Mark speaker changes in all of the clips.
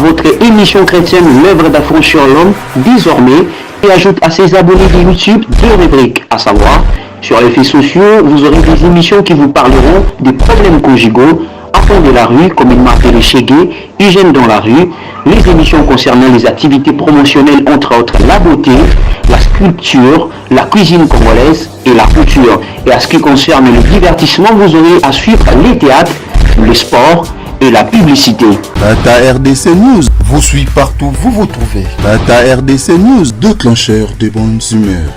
Speaker 1: votre émission chrétienne L'œuvre d'affranchir l'homme désormais et ajoute à ses abonnés de YouTube 2 rubriques, à savoir sur les faits sociaux, vous aurez des émissions qui vous parleront des problèmes conjugaux, Enfants de la rue, comme il m'a appelé Chégué, Hygiène dans la rue, les émissions concernant les activités promotionnelles, entre autres la beauté, la sculpture, la cuisine congolaise et la couture. Et à ce qui concerne le divertissement, vous aurez à suivre les théâtres, le sport et la publicité.
Speaker 2: Data RDC News vous suit partout où vous vous trouvez. Data RDC News, déclencheur de bonnes humeurs.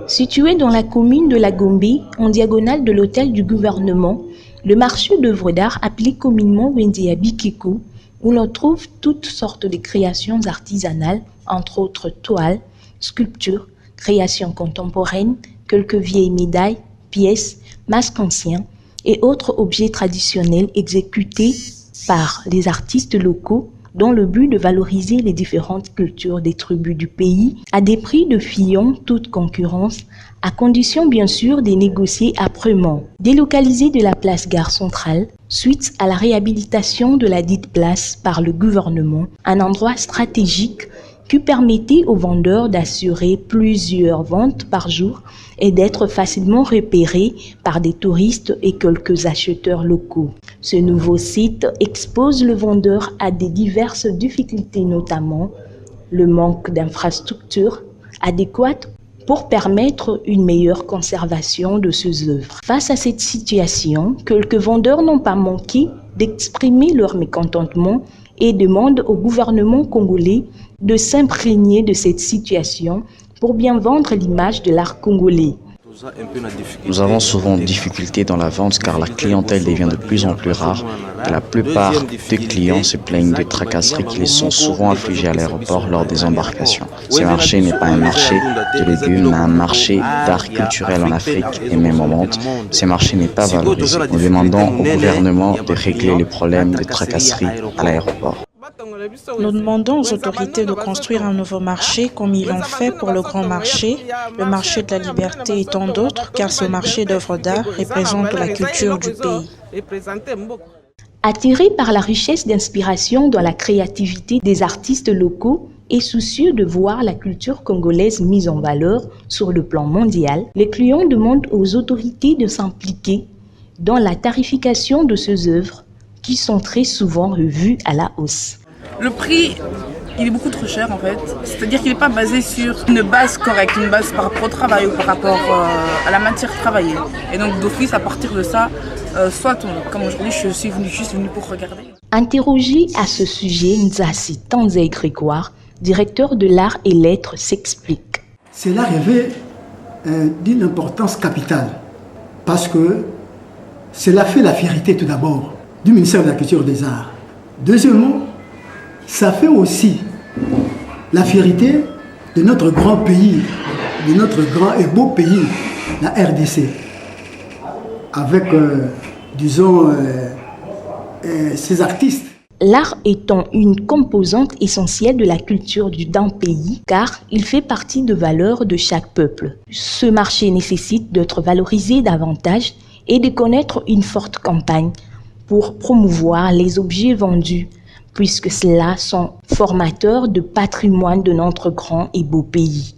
Speaker 3: Situé dans la commune de la Gombe, en diagonale de l'hôtel du gouvernement, le marché d'œuvres d'art appelé communément Wendiabi Kiko, où l'on trouve toutes sortes de créations artisanales, entre autres toiles, sculptures, créations contemporaines, quelques vieilles médailles, pièces, masques anciens et autres objets traditionnels exécutés par les artistes locaux dans le but de valoriser les différentes cultures des tribus du pays à des prix défiant toute concurrence, à condition bien sûr de négocier âprement. Délocalisé de la place Gare Centrale, suite à la réhabilitation de la dite place par le gouvernement, un endroit stratégique qui permettait aux vendeurs d'assurer plusieurs ventes par jour et d'être facilement repérés par des touristes et quelques acheteurs locaux. Ce nouveau site expose le vendeur à des diverses difficultés, notamment le manque d'infrastructures adéquates pour permettre une meilleure conservation de ses œuvres. Face à cette situation, quelques vendeurs n'ont pas manqué d'exprimer leur mécontentement et demandent au gouvernement congolais de s'imprégner de cette situation pour bien vendre l'image de l'art congolais.
Speaker 4: Nous avons souvent difficulté dans la vente car la clientèle devient de plus en plus rare et la plupart des clients se plaignent des tracasseries qui les sont souvent infligées à l'aéroport lors des embarcations. Ce marché n'est pas un marché de légumes, mais un marché d'art culturel en Afrique et même au monde. Ce marché n'est pas valorisé. Nous demandons au gouvernement de régler les problèmes de tracasseries à l'aéroport.
Speaker 5: Nous demandons aux autorités de construire un nouveau marché comme ils l'ont fait pour le grand marché, le marché de la liberté et tant d'autres, car ce marché d'œuvres d'art représente la culture du pays.
Speaker 3: Attiré par la richesse d'inspiration dans la créativité des artistes locaux et soucieux de voir la culture congolaise mise en valeur sur le plan mondial, les clients demandent aux autorités de s'impliquer dans la tarification de ces œuvres qui sont très souvent revues à la hausse.
Speaker 6: Le prix, il est beaucoup trop cher en fait. C'est-à-dire qu'il n'est pas basé sur une base correcte, une base par rapport au travail ou par rapport à la matière travaillée. Et donc d'office, à partir de ça, comme aujourd'hui, je suis juste venue pour regarder.
Speaker 3: Interrogé à ce sujet, Nzassi Tanzé Grégoire, directeur de l'art et lettres, s'explique.
Speaker 7: Cela revêt d'une importance capitale parce que cela fait la fierté tout d'abord du ministère de la Culture et des Arts. Deuxièmement, ça fait aussi la fierté de notre grand pays, de notre grand et beau pays, la RDC, avec, ces artistes.
Speaker 3: L'art étant une composante essentielle de la culture d'un pays, car il fait partie des valeurs de chaque peuple. Ce marché nécessite d'être valorisé davantage et de connaître une forte campagne pour promouvoir les objets vendus, puisque ceux-là sont formateurs de patrimoine de notre grand et beau pays.